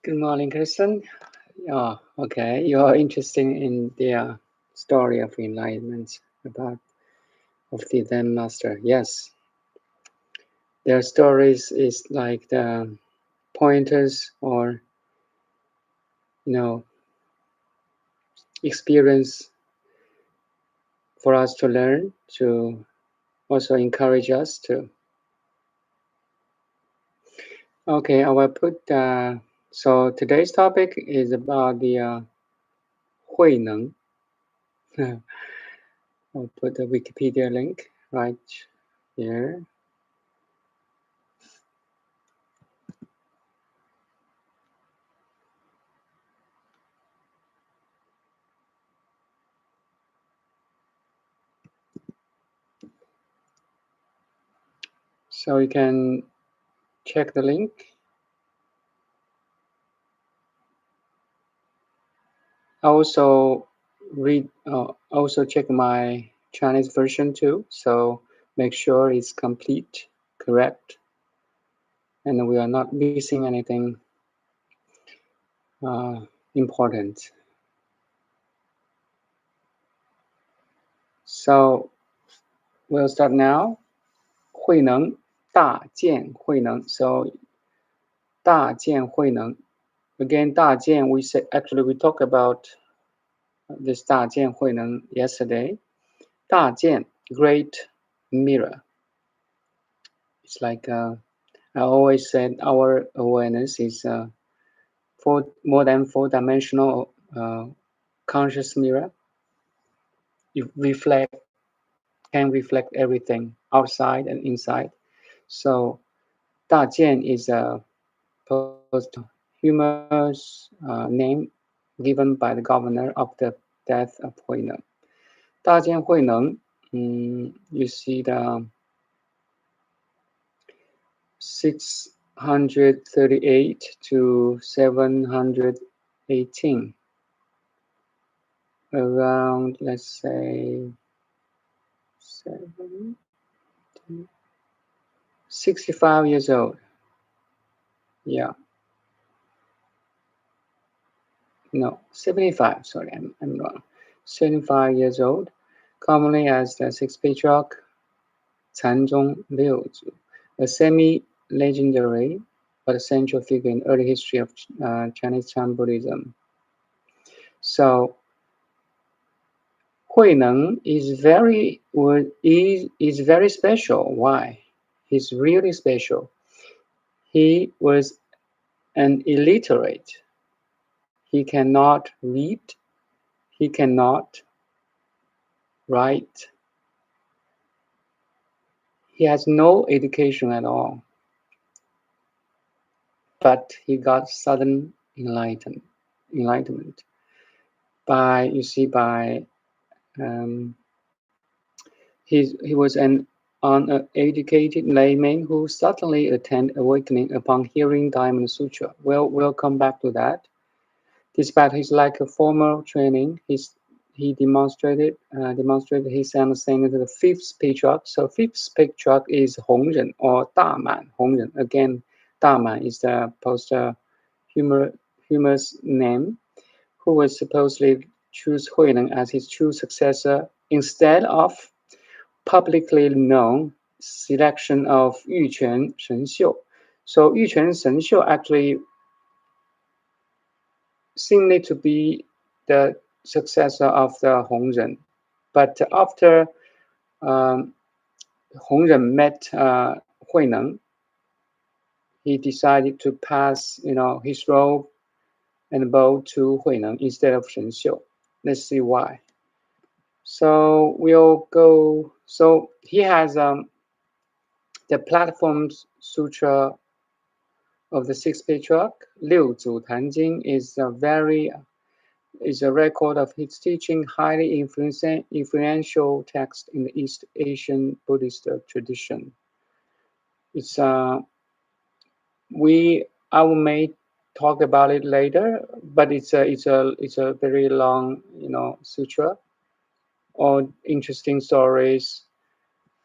Good morning, Kristen. Oh, okay. You are interested in the story of enlightenment of the Zen master. Yes, their stories is like the pointers or experience for us to learn, to also encourage us to. Okay, I will put. So today's topic is about the HuiNeng. I'll put the Wikipedia link right here. So you can check the link. I also also check my Chinese version too. So make sure it's complete, correct, and we are not missing anything important. So we'll start now. 慧能，大见慧能. So 大见慧能. Again, 大见, we talked about this 大见慧能 yesterday. 大见, great mirror. It's like I always said our awareness is more than four-dimensional conscious mirror. It can reflect everything outside and inside. So 大见 is a posthumous name given by the governor of the death of HuiNeng. 大见慧能, you see the 638 to 718, around, let's say, 65 years old. Yeah. No, 75, sorry, I'm wrong. 75 years old, commonly as the 6th Patriarch, 禅宗六祖, a semi-legendary but essential figure in early history of Chinese Chan Buddhism. So HuiNeng is very special. Why? He's really special. He was an illiterate. He cannot read. He cannot write. He has no education at all. But he got sudden enlightenment by he was an uneducated layman who suddenly attained awakening upon hearing Diamond Sutra. Well, we'll come back to that. Despite his lack of formal training, he demonstrated his understanding of the 5th Patriarch. So 5th Patriarch is Hongren or Daman. Hongren. Again, Daman is the posthumous name, who was supposedly choose HuiNeng as his true successor instead of publicly known selection of Yuquan Shenxiu. So Yuquan Shenxiu actually seemed to be the successor of the Hongren. But after Hongren met HuiNeng, he decided to pass, his robe and bow to HuiNeng instead of Shenxiu. Let's see why. So we'll go. So he has the platform sutra of the 6th Patriarch. 六祖坛经 is a record of his teaching, highly influential text in the East Asian Buddhist tradition. It's I may talk about it later, but it's a very long sutra, all interesting stories.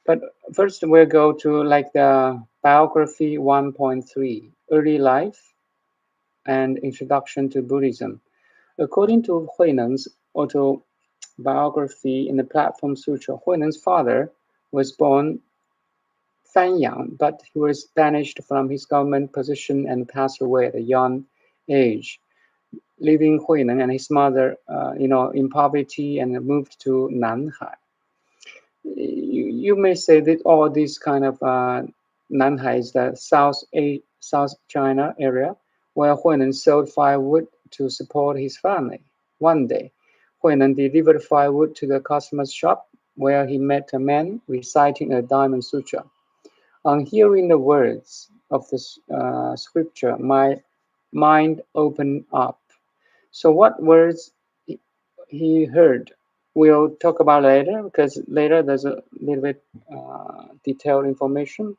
But first we'll go to like the biography 1.3, early life. and Introduction to Buddhism. According to HuiNeng's autobiography in the Platform Sutra, HuiNeng's father was born Fanyang, but he was banished from his government position and passed away at a young age, leaving HuiNeng and his mother, in poverty and moved to Nanhai. You may say that all these kind of Nanhai is the South China area where HuiNeng sold firewood to support his family. One day, HuiNeng delivered firewood to the customer's shop where he met a man reciting a Diamond Sutra. On hearing the words of the scripture, my mind opened up. So what words he heard, we'll talk about later, because later there's a little bit detailed information.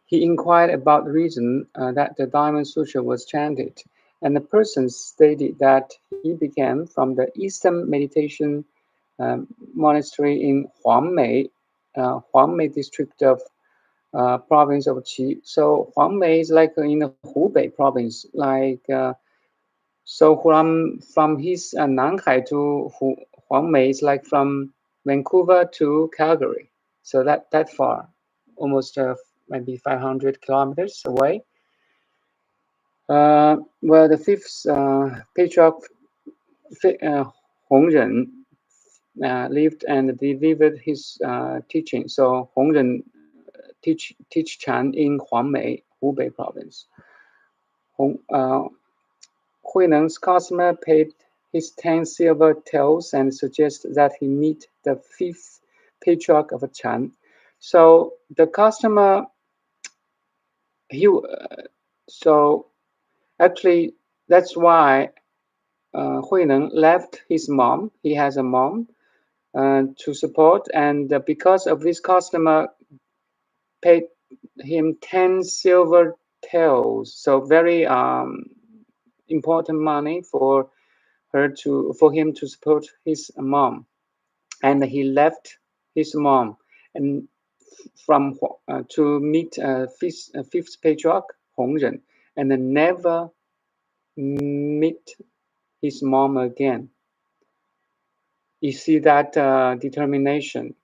He inquired about the reason that the Diamond Sutra was chanted, and the person stated that he began from the Eastern Meditation Monastery in Huangmei district of province of Qi. So Huangmei is like in the Hubei province, like so from his Nanhai to Huangmei is like from Vancouver to Calgary. So that far, almost maybe 500 kilometers away. Where the fifth patriarch Hongren lived and delivered his teaching. So Hongren teach Chan in Huangmei, Hubei province. HuiNeng's customer paid his 10 silver taels and suggested that he meet the fifth patriarch of Chan. So the customer, so actually that's why HuiNeng left his mom. He has a mom to support, and because of this customer paid him 10 silver taels, so very important money for him to support his mom, and he left his mom and from to meet fifth patriarch Hongren, and then never meet his mom again. You see that determination.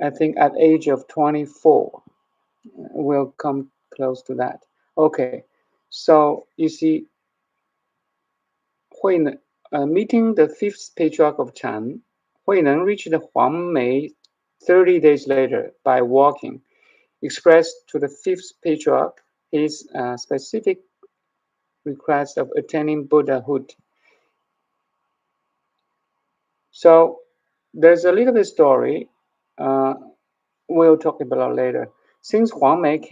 I think at age of 24, we'll come close to that. Okay, so you see, meeting the fifth patriarch of Chan, HuiNeng reached Huangmei 30 days later by walking, expressed to the fifth patriarch his specific request of attaining Buddhahood. So there's a little bit story. We'll talk about later. Since HuiNeng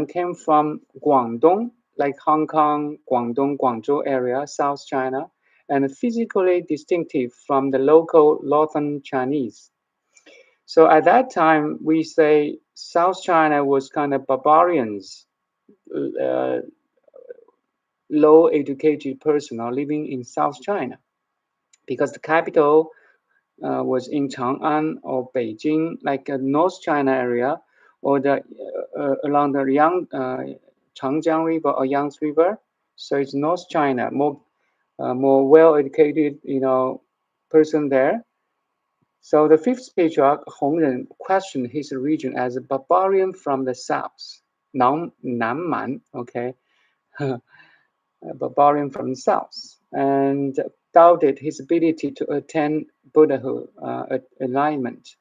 came from Guangdong, like Hong Kong, Guangdong, Guangzhou area, South China, and physically distinctive from the local Northern Chinese. So at that time, we say South China was kind of barbarians, low educated personnel living in South China, because the capital was in Chang'an or Beijing, like North China area, or the along the Changjiang River or Yangtze River. So it's North China, more well-educated, person there. So the fifth patriarch Hongren questioned his region as a barbarian from the south, Nanman, okay, a barbarian from the south, and doubted his ability to attain Buddhahood, enlightenment.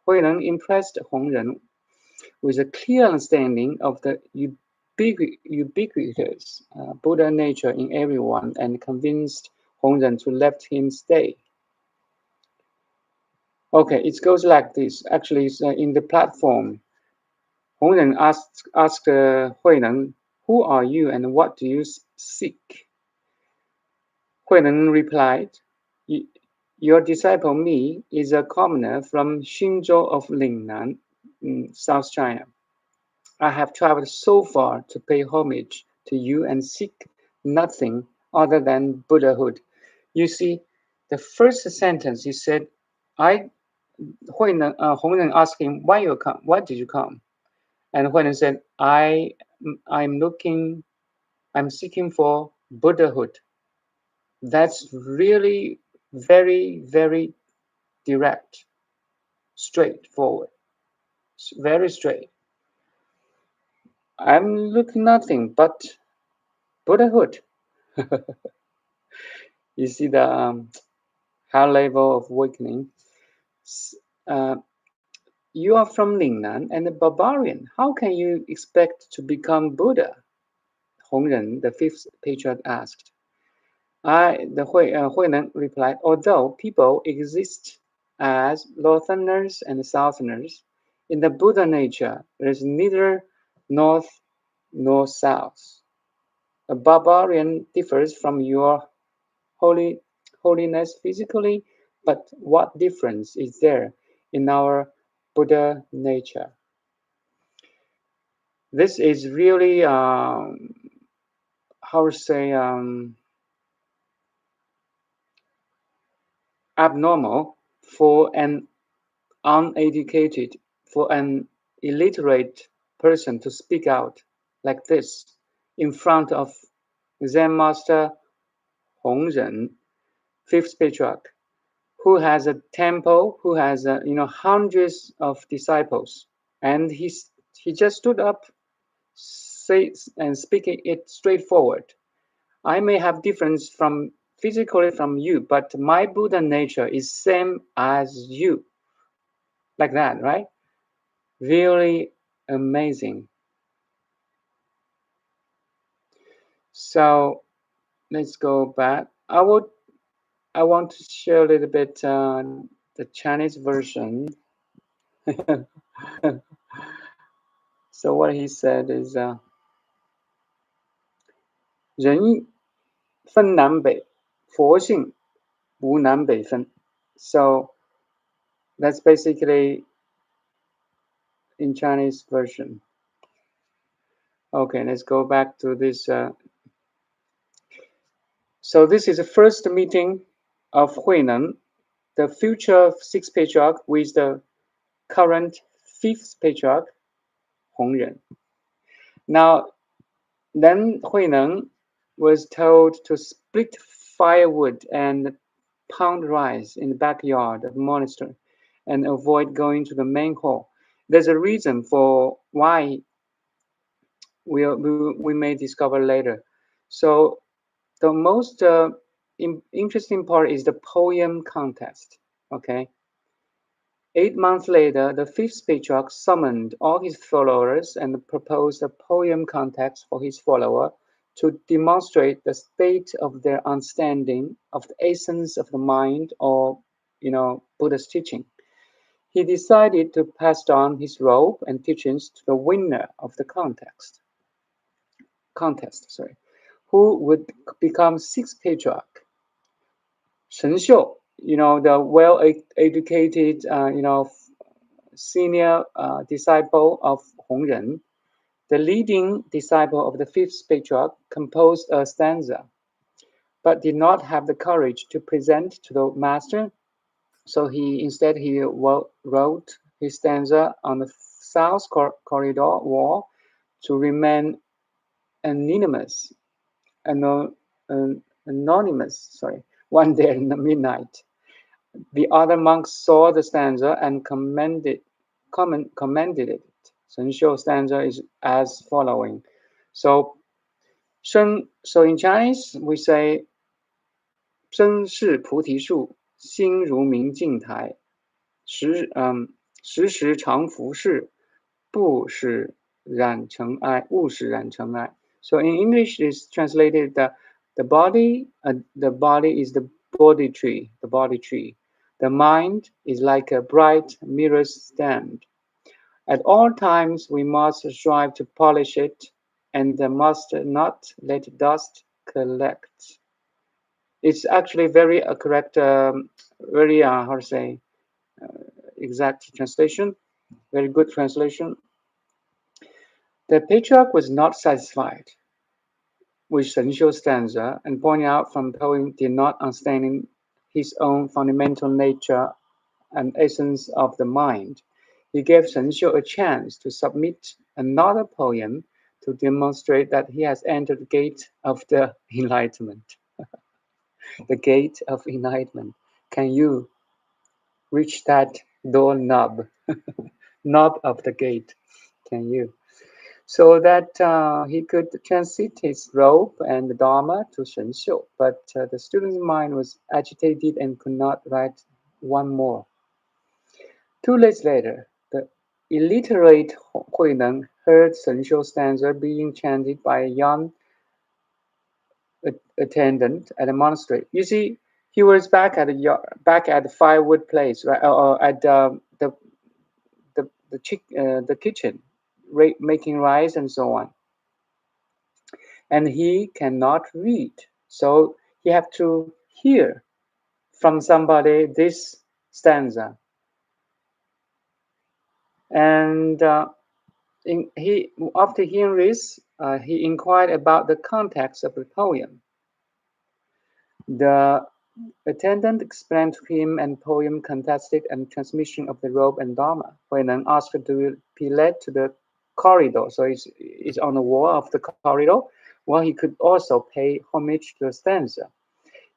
HuiNeng impressed Hongren with a clear understanding of the ubiquitous Buddha nature in everyone and convinced Hongren to let him stay. Okay, it goes like this. Actually, it's in the platform. Hongren asked HuiNeng, "Who are you and what do you seek?" HuiNeng replied, "Your disciple Mi is a commoner from Xinzhou of Lingnan, South China. I have traveled so far to pay homage to you and seek nothing other than Buddhahood." You see, the first sentence he said, Hongren asked him, "Why did you come?" And HuiNeng said, "I'm looking I'm seeking for Buddhahood. That's really very, very direct, straightforward, very straight. I'm looking nothing but Buddhahood. You see the high level of awakening. Uh, you are from Lingnan and a barbarian. How can you expect to become Buddha? Hongren, the fifth patriarch, asked. Huineng replied, although people exist as northerners and southerners, in the Buddha nature there is neither north nor south. A barbarian differs from your holiness physically, but what difference is there in our Buddha nature? This is really, how to say, abnormal for an uneducated, for an illiterate person to speak out like this in front of Zen Master Hongren, fifth patriarch, who has a temple, who has hundreds of disciples, and he just stood up, and speaking it straightforward. I may have difference from physically from you, but my Buddha nature is same as you, like that, right? Really amazing. So let's go back. I want to share a little bit the Chinese version. So what he said is 人分南北，佛性无南北分. So that's basically in Chinese version. Okay, let's go back to this. So this is the first meeting of HuiNeng, the future sixth patriarch, with the current fifth patriarch, Hongren. Now, then HuiNeng was told to split firewood and pound rice in the backyard of the monastery and avoid going to the main hall. There's a reason for why we may discover later. So the most interesting part is the poem contest. Okay. 8 months later, the fifth patriarch summoned all his followers and proposed a poem contest for his follower to demonstrate the state of their understanding of the essence of the mind, or Buddha's teaching. He decided to pass on his robe and teachings to the winner of the contest, who would become sixth patriarch. Shen Xiu, the well-educated, senior disciple of Hongren, the leading disciple of the fifth patriarch, composed a stanza, but did not have the courage to present to the master. So instead he wrote his stanza on the south corridor wall to remain anonymous. One day in the midnight, the other monks saw the stanza and commended it. Shen Xiu stanza is as following. So in Chinese we say 真是菩提树，心如明镜台，时时常拂拭，不使染尘埃，勿使染尘埃. So in English it's translated the body is the body tree. The mind is like a bright mirror stand. At all times we must strive to polish it, and must not let dust collect. It's actually very correct, very exact translation, very good translation. The patriarch was not satisfied with Shen Xiu's stanza and pointing out from the poem did not understanding his own fundamental nature and essence of the mind. He gave Shen Xiu a chance to submit another poem to demonstrate that he has entered the gate of the enlightenment. The gate of enlightenment. Can you reach that door knob? Knob of the gate? Can you? So that he could transit his robe and the Dharma to Shenxiu, but the student's mind was agitated and could not write one more. 2 days later, the illiterate HuiNeng heard Shenxiu stanza being chanted by a young attendant at the monastery. You see, he was back at the firewood place, right, or at the kitchen, making rice and so on. And he cannot read, so he have to hear from somebody this stanza. And after hearing this, he inquired about the context of the poem. The attendant explained to him and poem contested and transmission of the robe and Dharma. HuiNeng asked to be led to the corridor, so it's on the wall of the corridor, while he could also pay homage to the stanza.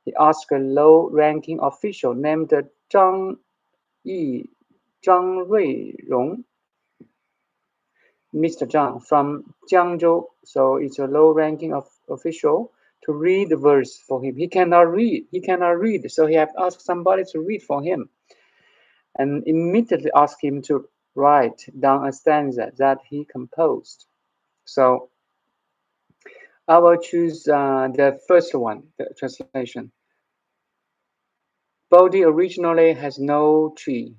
He asked a low-ranking official named Zhang Ruirong, Mr. Zhang from Jiangzhou, so it's a low-ranking official, to read the verse for him. He cannot read, so he have asked somebody to read for him, and immediately asked him to write down a stanza that he composed. So I will choose the first one, the translation. Bodhi originally has no tree.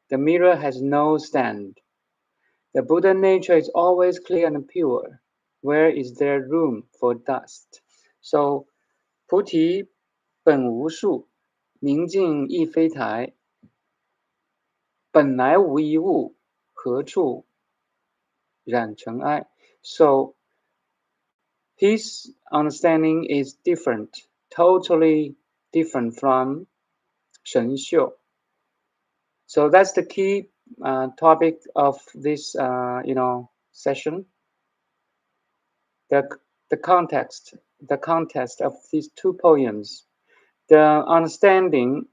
The mirror has no stand. The Buddha nature is always clear and pure. Where is there room for dust? So, 菩提本无树，明镜亦非台。本来无一物，何处染尘埃? So, his understanding is different, totally different from Shenxiu. So that's the key topic of this, session. The context of these two poems, the understanding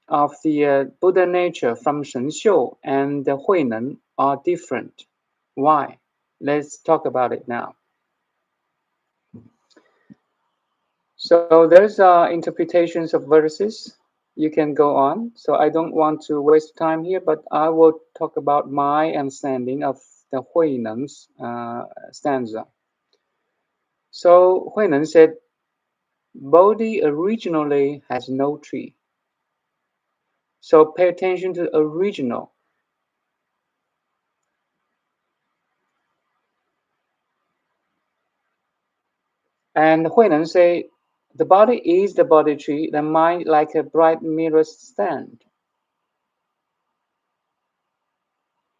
of the Buddha nature from Shenxiu and the HuiNeng are different. Why? Let's talk about it now. So there's interpretations of verses. You can go on. So I don't want to waste time here, but I will talk about my understanding of the HuiNeng's stanza. So HuiNeng said, Bodhi originally has no tree. So pay attention to the original. And HuiNeng say, the body is the body tree, the mind like a bright mirror stand.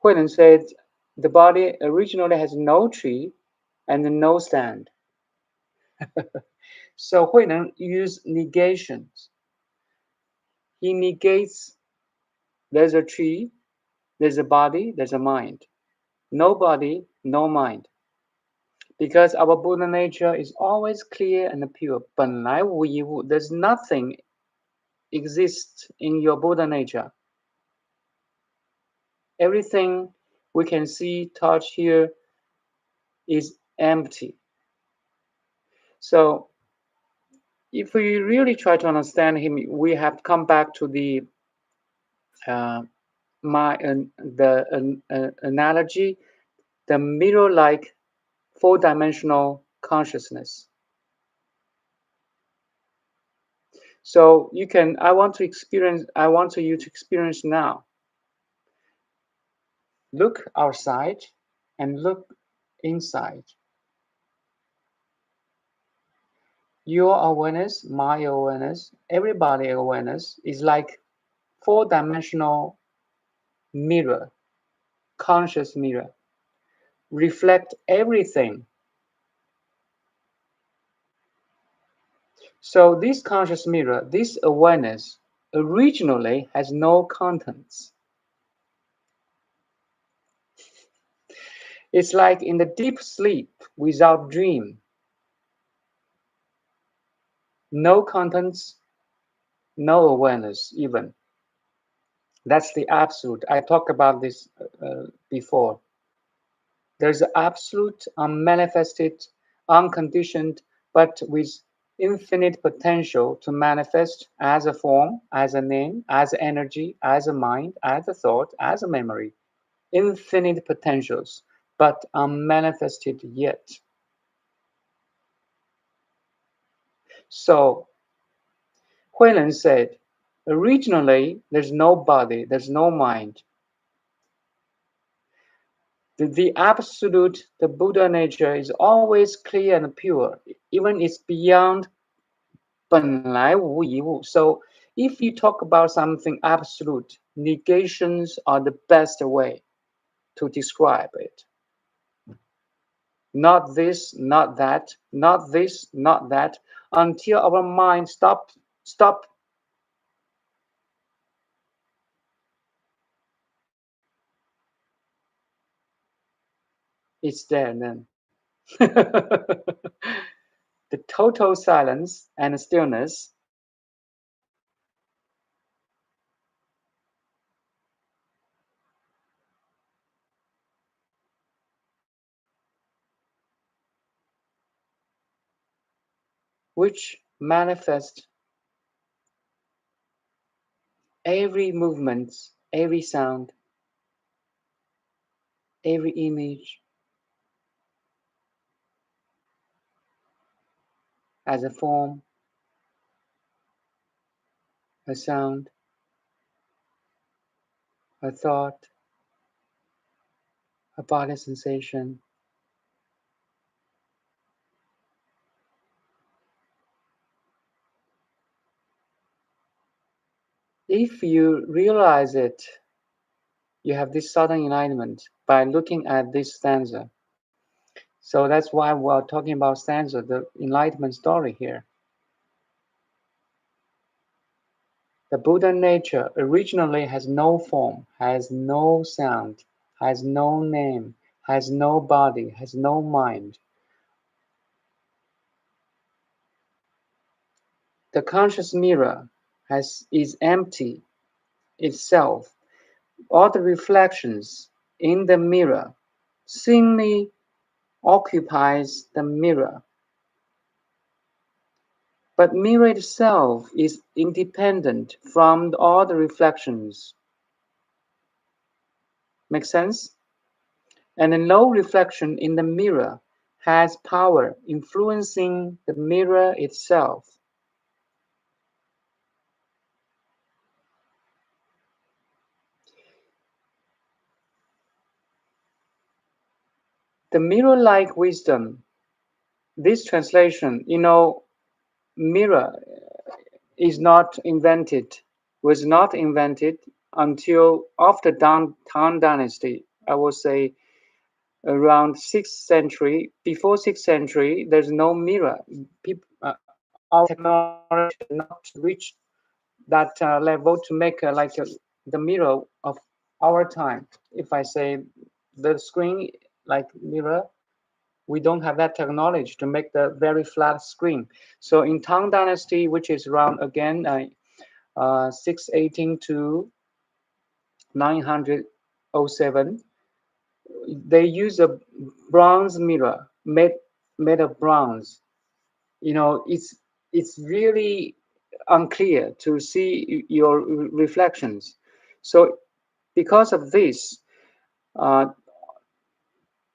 HuiNeng said, the body originally has no tree and no stand. So HuiNeng used negations. He negates there's a tree, there's a body, there's a mind. No body, no mind. Because our Buddha nature is always clear and pure. 本来无一物. There's nothing exists in your Buddha nature. Everything we can see, touch, hear is empty. So if we really try to understand him, we have to come back to the analogy, the mirror-like four-dimensional consciousness. So I want you to experience now. Look outside and look inside. Your awareness, my awareness, everybody's awareness is like four-dimensional mirror, conscious mirror, reflect everything. So this conscious mirror, this awareness, originally has no contents. It's like in the deep sleep without dream. No contents, no awareness even. That's the absolute. I talked about this before. There's absolute, unmanifested, unconditioned, but with infinite potential to manifest as a form, as a name, as energy, as a mind, as a thought, as a memory. Infinite potentials, but unmanifested yet. So, HuiNeng said, originally, there's no body, there's no mind. The absolute, the Buddha nature is always clear and pure, even it's beyond 本来无一物. So if you talk about something absolute, negations are the best way to describe it. Not this, not that, not this, not that, until our mind stop. It's there then. The total silence and stillness which manifest every movement, every sound, every image as a form, a sound, a thought, a body sensation. If you realize it, you have this sudden enlightenment by looking at this stanza. So that's why we're talking about stanza, the enlightenment story here. The Buddha nature originally has no form, has no sound, has no name, has no body, has no mind. The conscious mirror is empty itself. All the reflections in the mirror seemingly occupies the mirror. But mirror itself is independent from all the reflections. Make sense? And no reflection in the mirror has power influencing the mirror itself. The mirror-like wisdom, this translation, mirror was not invented until after Tang Dynasty. I would say around 6th century. Before 6th century, there's no mirror. Our technology has not reached that level to make the mirror of our time. If I say the screen like mirror, we don't have that technology to make the very flat screen. So in Tang Dynasty, which is around again 618 to 907, they use a bronze mirror made of bronze. It's really unclear to see your reflections. So because of this,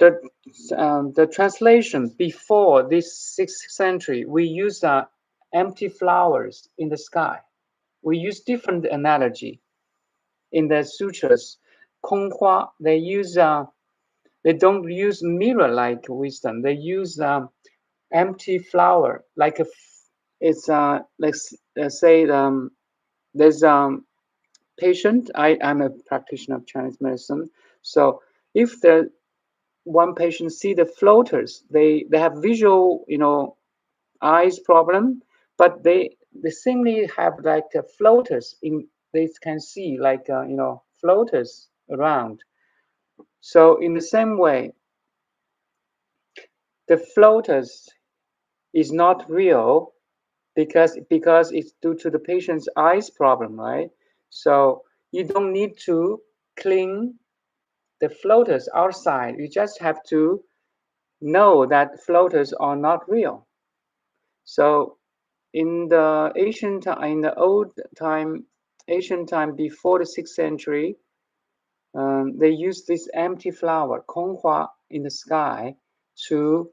the translation before this 6th century, we use empty flowers in the sky. We use different analogy in the sutras. 空花, they don't use mirror-like wisdom. They use empty flower, like it's let's say there's patient. I'm a practitioner of Chinese medicine. So if the one patient see the floaters, they have visual, eyes problem, but they simply have like floaters in. They can see like floaters around. So in the same way, the floaters is not real because it's due to the patient's eyes problem, right? So you don't need to clean the floaters outside. You just have to know that floaters are not real. So in the old time, ancient time before the 6th century, they used this empty flower, 空花, in the sky to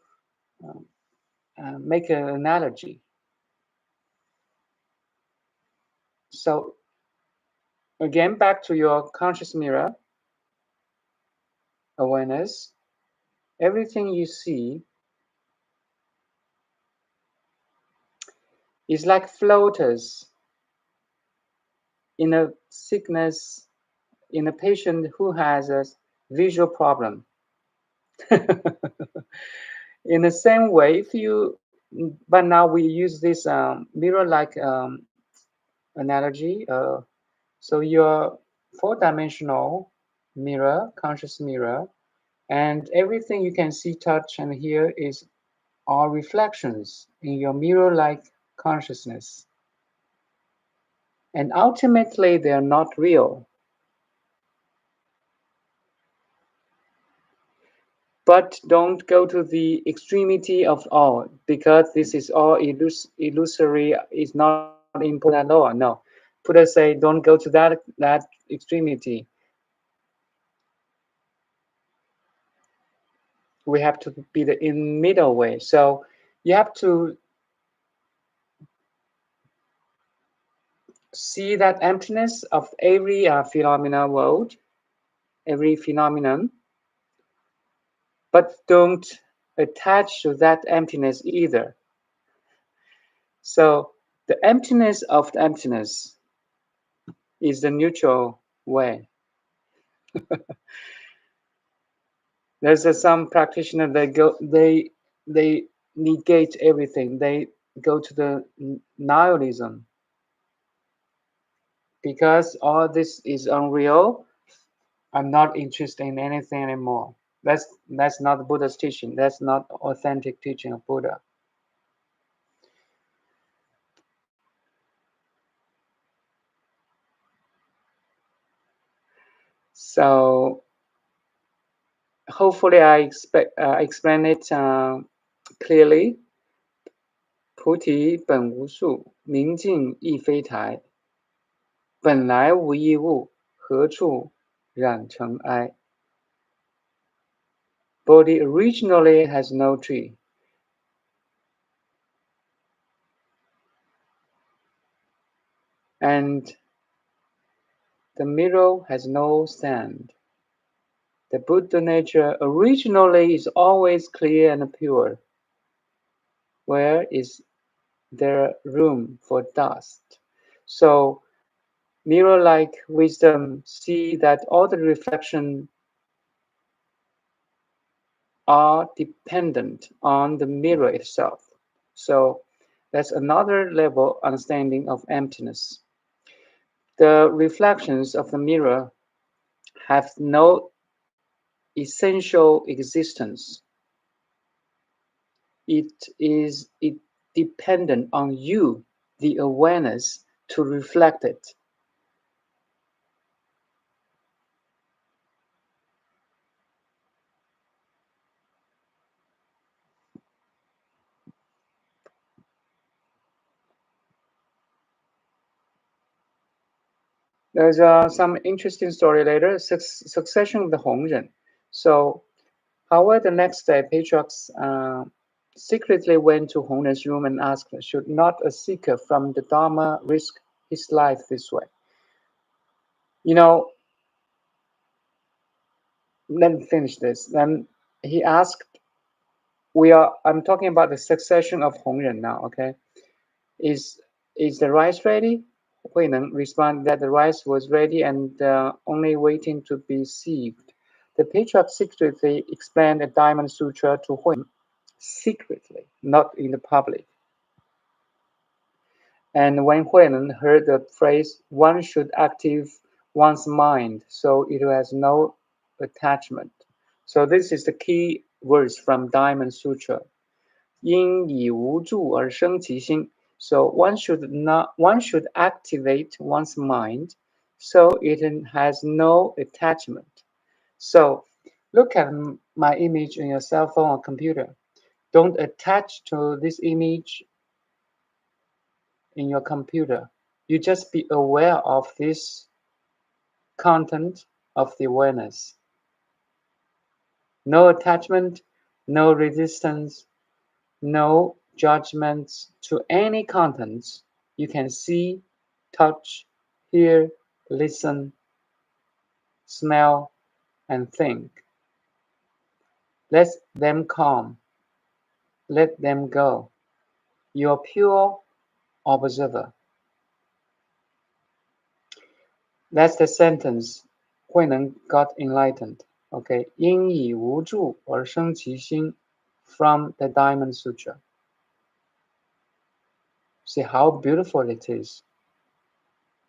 make an analogy. So again, back to your conscious mirror awareness. Everything you see is like floaters in a sickness, in a patient who has a visual problem. In the same way, but now we use this mirror-like analogy. So your 4-dimensional mirror, conscious mirror, and everything you can see, touch, and hear is all reflections in your mirror-like consciousness. And ultimately, they are not real. But don't go to the extremity of all, because this is all illusory, is not important at all. No. Buddha say, don't go to that extremity. We have to be in middle way. So you have to see that emptiness of every phenomena world, every phenomenon, but don't attach to that emptiness either. So the emptiness of the emptiness is the neutral way. There's some practitioner they negate everything. They go to the nihilism because all this is unreal. I'm not interested in anything anymore. That's not Buddha's teaching. That's not authentic teaching of Buddha. So hopefully I explain it clearly. 菩提本无树，明镜亦非台。本来无一物，何处染尘埃? Bodhi originally has no tree. And the mirror has no stand. The Buddha nature originally is always clear and pure. Where is there room for dust? So mirror-like wisdom see that all the reflection are dependent on the mirror itself. So that's another level understanding of emptiness. The reflections of the mirror have no essential existence. It is dependent on you, the awareness, to reflect it. There's some interesting story later, succession of the HuiNeng. So, however, the next day, patriarchs secretly went to HuiNeng's room and asked, should not a seeker from the Dharma risk his life this way? You know, let me finish this. Then he asked, I'm talking about the succession of HuiNeng now, okay? Is the rice ready? HuiNeng responded that the rice was ready and only waiting to be sieved. The patriarch secretly explained the Diamond Sutra to HuiNeng, secretly, not in the public. And when HuiNeng heard the phrase, one should active one's mind so it has no attachment. So this is the key verse from Diamond Sutra. 应以无住而生其心. So one should activate one's mind so it has no attachment. So look at my image on your cell phone or computer. Don't attach to this image in your computer. You just be aware of this content of the awareness. No attachment, no resistance, no judgments to any contents you can see, touch, hear, listen, smell, and think. Let them come. Let them go. You're pure observer. That's the sentence. HuiNeng got enlightened. Okay. 应以无住而生其心 from the Diamond Sutra. See how beautiful it is.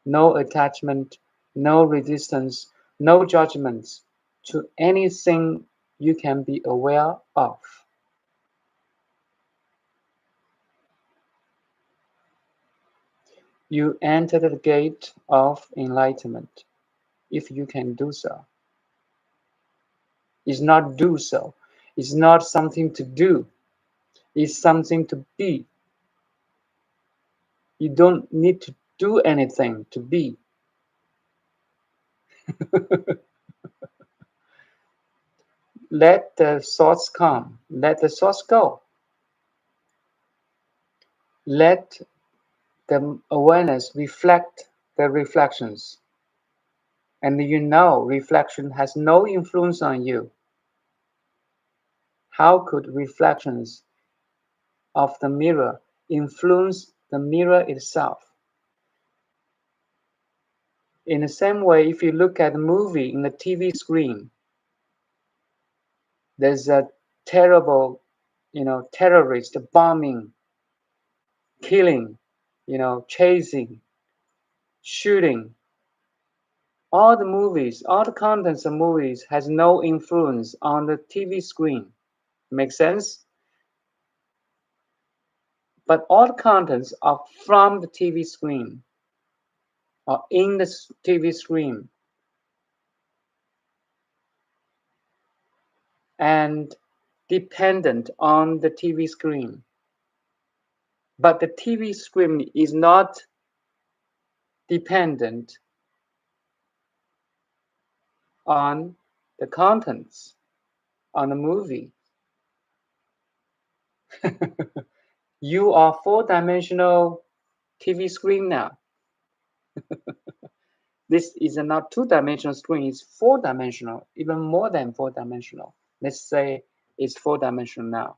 No attachment, no resistance, no judgments to anything you can be aware of. You enter the gate of enlightenment if you can do so. It's not do so. It's not something to do. It's something to be. You don't need to do anything to be. Let the thoughts come. Let the thoughts go. Let the awareness reflect the reflections. And you know reflection has no influence on you. How could reflections of the mirror influence the mirror itself? In the same way, if you look at a movie in the TV screen, there's a terrible, terrorist bombing, killing, chasing, shooting. All the movies, all the contents of movies has no influence on the TV screen. Make sense? But all the contents are from the TV screen or in the TV screen and dependent on the TV screen. But the TV screen is not dependent on the contents on the movie. You are four-dimensional TV screen now. This is not two-dimensional screen, it's four-dimensional, even more than four-dimensional. Let's say it's four-dimensional now.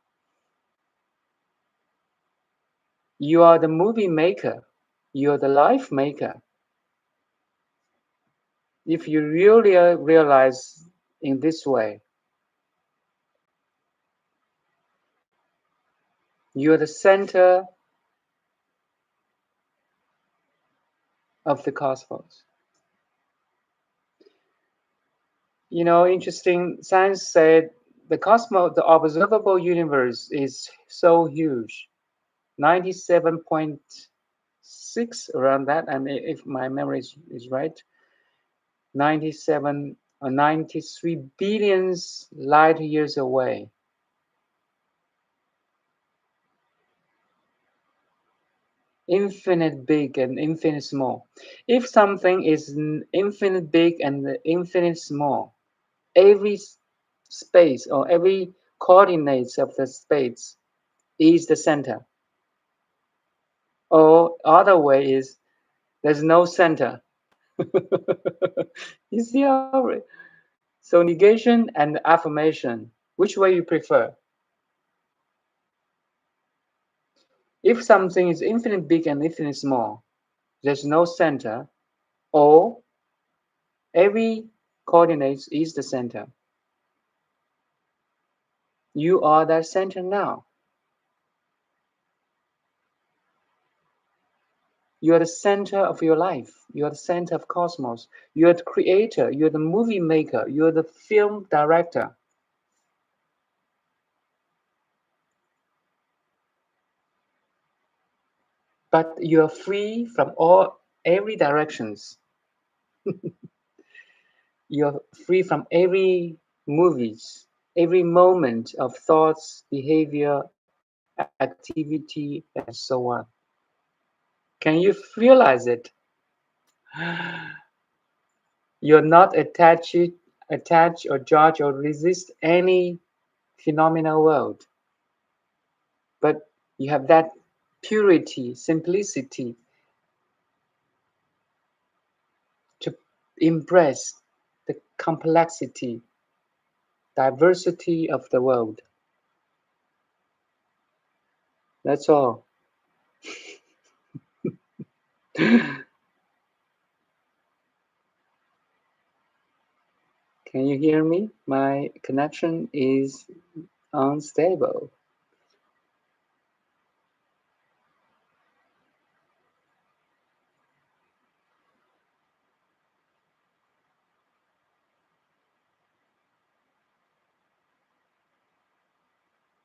You are the movie maker. You are the life maker. If you really realize in this way, you are the center of the cosmos. Interesting, science said the cosmos, the observable universe is so huge, 97.6 around that, and if my memory is right, 97 or 93 billions light years away. Infinite big and infinite small. If something is infinite big and infinite small, every space or every coordinates of the space is the center. Or other way is there's no center. You see how? So negation and affirmation, which way you prefer? If something is infinite big and infinite small, there's no center, or every coordinates is the center. You are that center now. You are the center of your life. You are the center of cosmos. You are the creator. You are the movie maker. You are the film director. but you are free from every directions. You're free from every movies, every moment of thoughts, behavior, activity, and so on. Can you realize it? You're not attached, or judge, or resist any phenomenal world, but you have that purity, simplicity to embrace the complexity, diversity of the world. That's all. Can you hear me? My connection is unstable.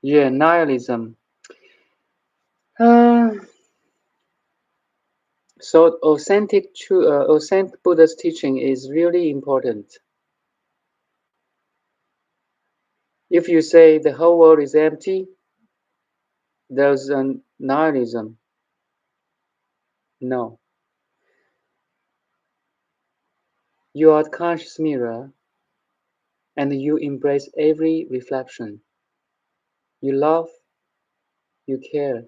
Yeah, nihilism. So authentic Buddha's teaching is really important. If you say the whole world is empty, there's a nihilism. No. You are the conscious mirror, and you embrace every reflection. You love, you care,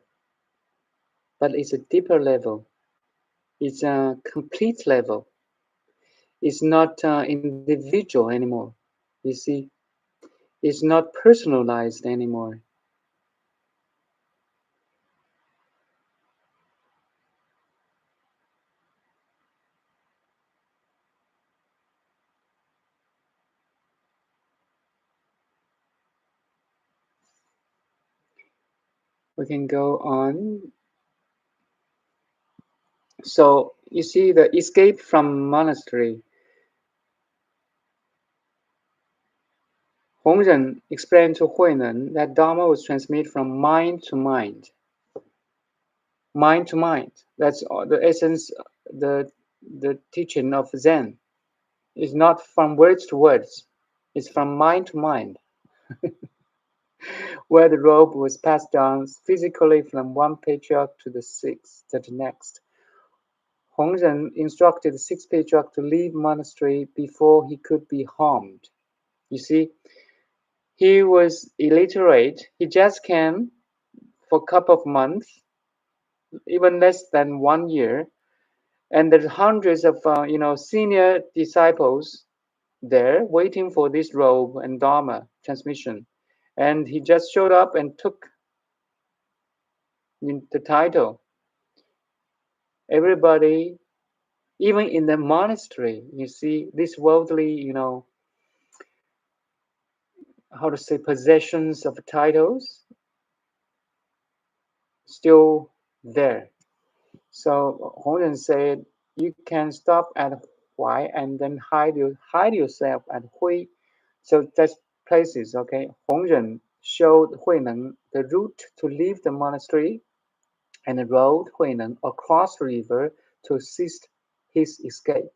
but it's a deeper level. It's a complete level. It's not individual anymore. You see, it's not personalized anymore. We can go on. So you see the escape from monastery. Hongren explained to HuiNeng that Dharma was transmitted from mind to mind. Mind to mind. That's the essence, the teaching of Zen. It's not from words to words. It's from mind to mind. Where the robe was passed down physically from one patriarch to the next. Hongren instructed the 6th Patriarch to leave monastery before he could be harmed. You see, he was illiterate. He just came for a couple of months, even less than 1 year, and there's hundreds of senior disciples there waiting for this robe and Dharma transmission, and he just showed up and took the title. Everybody, even in the monastery, you see this worldly, how to say, possessions of titles still there. So Hongren said, you can stop at Huai and then hide yourself at Hui. So that's places, okay? Hongren showed HuiNeng the route to leave the monastery and rowed HuiNeng across the river to assist his escape.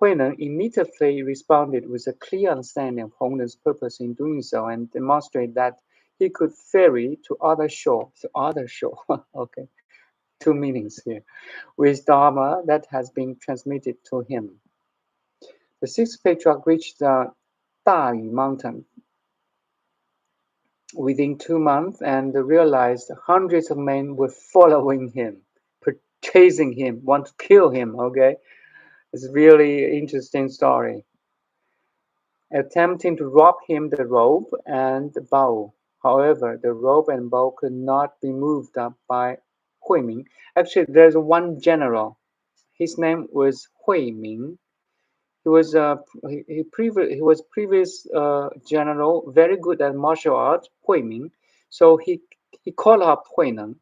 HuiNeng immediately responded with a clear understanding of Hongren's purpose in doing so and demonstrated that he could ferry to other shore, okay, two meanings here, with Dharma that has been transmitted to him. The 6th Patriarch reached the Dayu mountain within 2 months and realized hundreds of men were following him, chasing him, want to kill him, okay? It's a really interesting story. Attempting to rob him the robe and the bow. However, the robe and bow could not be moved up by HuiMing. Actually, there's one general. His name was HuiMing. He was previous general, very good at martial art, HuiMing. So he called up HuiNeng.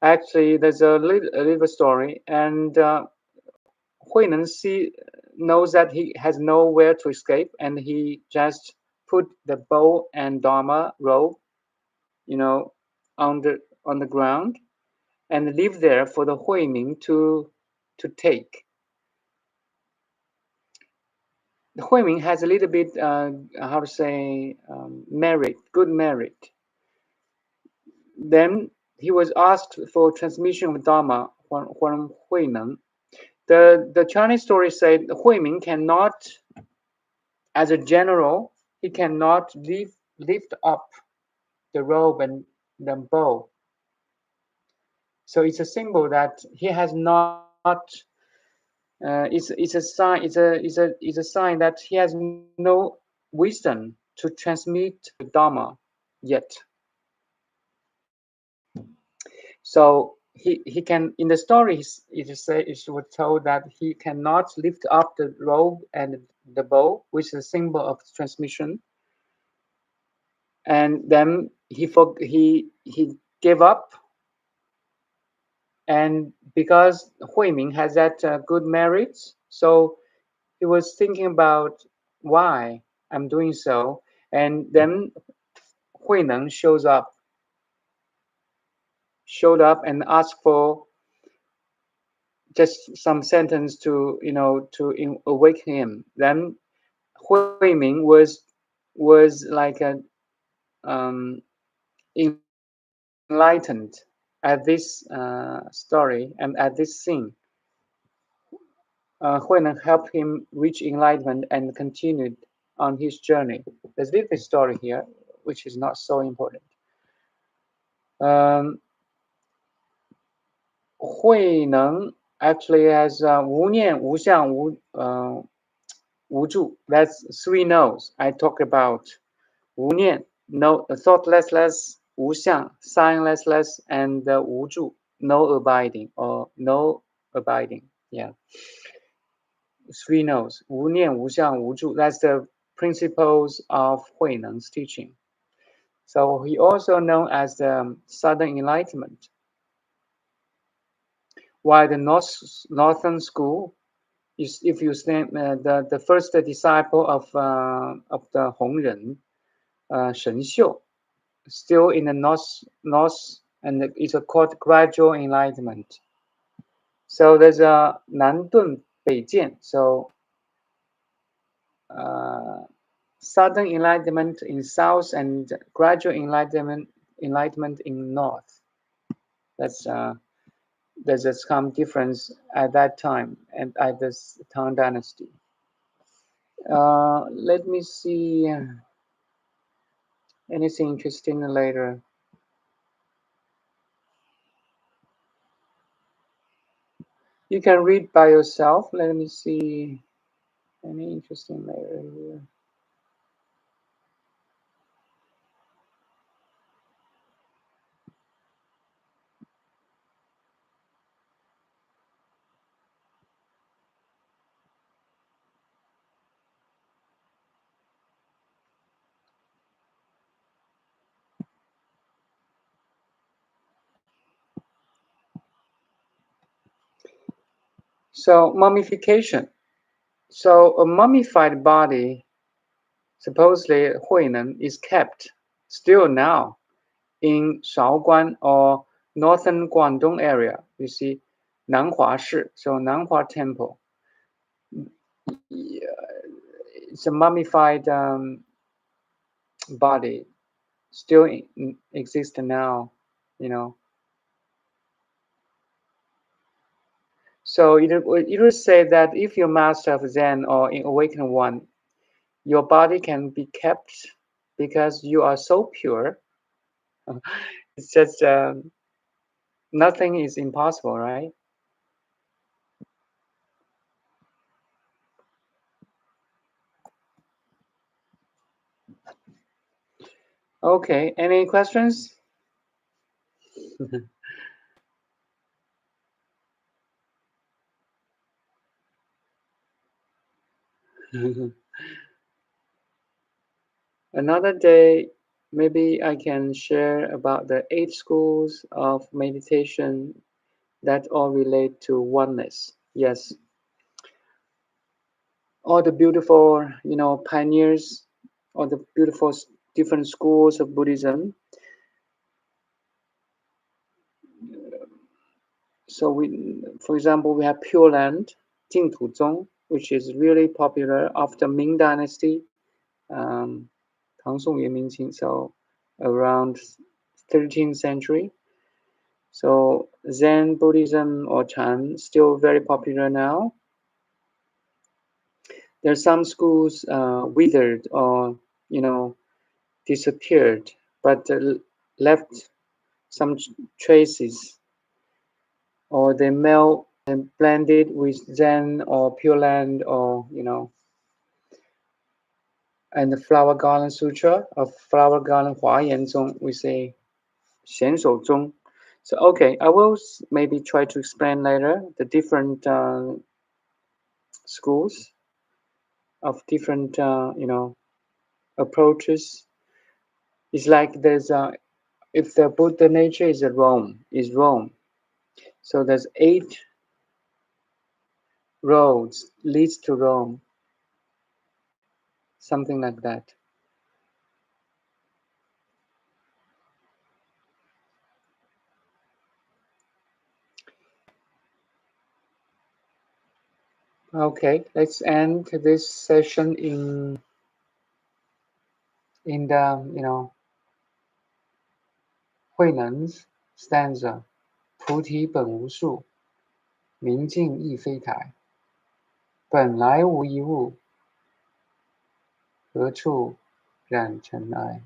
Actually, there's a little story, and HuiNeng knows that he has nowhere to escape, and he just put the bow and Dharma robe, on the ground, and leave there for the HuiNeng to take. The HuiNeng has a little bit, how to say, merit, good merit. Then he was asked for transmission of Dharma from HuiNeng. The Chinese story said HuiNeng cannot, as a general, he cannot lift up the robe and the bow. So it's a symbol that he has not. It's a sign. It's a sign that he has no wisdom to transmit the Dharma yet. So he can, in the story it was told that he cannot lift up the robe and the bow, which is a symbol of transmission. And then he gave up, and because HuiNeng has that good merits, so he was thinking about why I'm doing so, and then HuiNeng showed up and asked for just some sentence to awaken him. Then HuiNeng was like a enlightened at this story and at this scene. HuiNeng helped him reach enlightenment and continued on his journey. There's a little story here, which is not so important. HuiNeng actually has 无念、无相、无住. That's 3 no's I talk about. 无念, no, thoughtless, 无相, signless, and 无住, no abiding or no abiding. Yeah. 3 no's. 无念、无相、无住. That's the principles of HuiNeng's teaching. So he also known as the Southern Enlightenment. While the Northern School is, if you say, the first disciple of the Hongren, Shen Xiu, still in the north, and it's called gradual enlightenment. So there's a 南顿北渐. So Southern enlightenment in south and gradual enlightenment in north. There's some difference at that time and at this Tang Dynasty. Let me see anything interesting later. You can read by yourself. Let me see any interesting later here. So mummification. So a mummified body, supposedly HuiNeng, is kept still now in Shaoguan or northern Guangdong area. You see, Nanhua Shi, so Nanhua Temple. It's a mummified body, still exists now, So it will say that if you're master of Zen or in awakened one, your body can be kept because you are so pure. It's just nothing is impossible, right? Okay, any questions? Another day, maybe I can share about the 8 schools of meditation that all relate to oneness. Yes. All the beautiful, pioneers, all the beautiful different schools of Buddhism. So for example, we have Pure Land, 净土宗, which is really popular after Ming Dynasty, 唐宋元明清, so around 13th century. So Zen Buddhism or Chan still very popular now. There are some schools withered or disappeared, but left some traces, or they melt and blended with Zen or Pure Land, or and the Flower Garden Sutra of Flower Garden Huayan Zong, we say 显手中. So okay, I will maybe try to explain later the different schools of different approaches. It's like there's if the Buddha nature is Rome, so there's 8 roads leads to Rome, something like that. Okay, let's end this session in the HuiNeng's stanza. 菩提本无树，明镜亦非台。本来无一物，何处染尘埃。